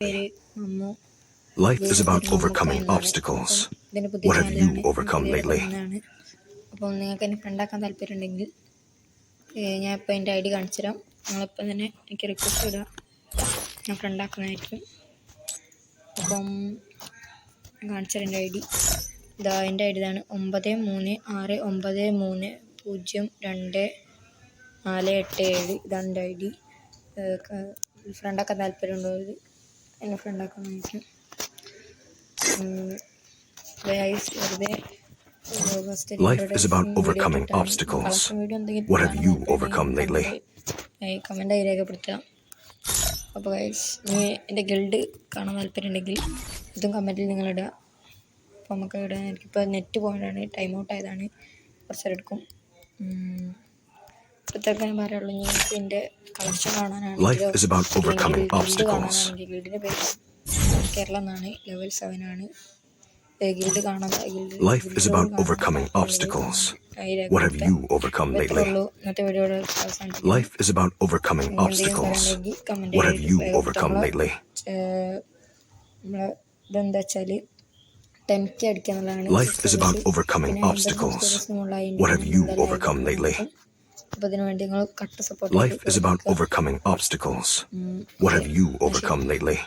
പേര് Mammu. Life is about Mammukka overcoming എന്നാണ്. obstacles. അപ്പം ഇതിൻ്റെ പുതിയ What have you ചാനലാണ്, overcome പുതിയ lately? തുടങ്ങുന്നതാണ്. അപ്പം നിങ്ങൾക്ക് എന്നെ ഫ്രണ്ടാക്കാൻ താല്പര്യമുണ്ടെങ്കിൽ ഞാൻ ഇപ്പോൾ എൻ്റെ ID കാണിച്ചു തരാം. നിങ്ങളിപ്പം തന്നെ എനിക്ക് റിക്വസ്റ്റ് ഇടുക, ഞാൻ ഫ്രണ്ടാക്കുന്നതായിരിക്കും. അപ്പം കാണിച്ചു തരാം എൻ്റെ ID. ഇതാ എൻ്റെ ID ഇതാണ് 9369300247. ഇതാണ് എൻ്റെ ID. ഫ്രണ്ടാക്കാൻ താല്പര്യമുണ്ടോ എന്നെ ഫ്രണ്ടാക്കാനായിരിക്കും. Life is about overcoming obstacles. What have you overcome lately? കമൻ്റായി രേഖപ്പെടുത്തുക. അപ്പോൾ ഗൈസ്, ഇനി എൻ്റെ ഗിൽഡ് കാണാൻ താല്പര്യമുണ്ടെങ്കിൽ ഇതും കമൻറ്റിൽ നിങ്ങളിടുക. അപ്പോൾ നമുക്ക് ഇടാൻ എനിക്കിപ്പോൾ നെറ്റ് പോയിട്ടാണ്, ടൈം ഔട്ട് ആയതാണ്, കുറച്ചേരം എടുക്കും. ഇപ്പോഴത്തേക്ക് ഞാൻ പറയുള്ളൂ. നിങ്ങൾക്ക് എൻ്റെ കളക്ഷൻ കാണാനാണെങ്കിൽ ഗിൽഡ് കാണാനാണെങ്കിൽ ഗിൽഡിൻ്റെ പേര് കേരള എന്നാണ്, ലെവൽ 7 ആണ്. ഗിൽഡ് കാണാൻ Life is about overcoming obstacles. What have you overcome lately? ഇന്നത്തെ വീഡിയോയുടെ Life is about overcoming obstacles. What have you overcome lately? ഇതെന്താ വെച്ചാൽ 10K അടിക്കുക എന്നുള്ളതാണ്. Life is about overcoming obstacles. What have you overcome lately? അപ്പോൾ അതിനു വേണ്ടി നിങ്ങൾ കട്ട support. Life is about overcoming obstacles. What have you overcome lately?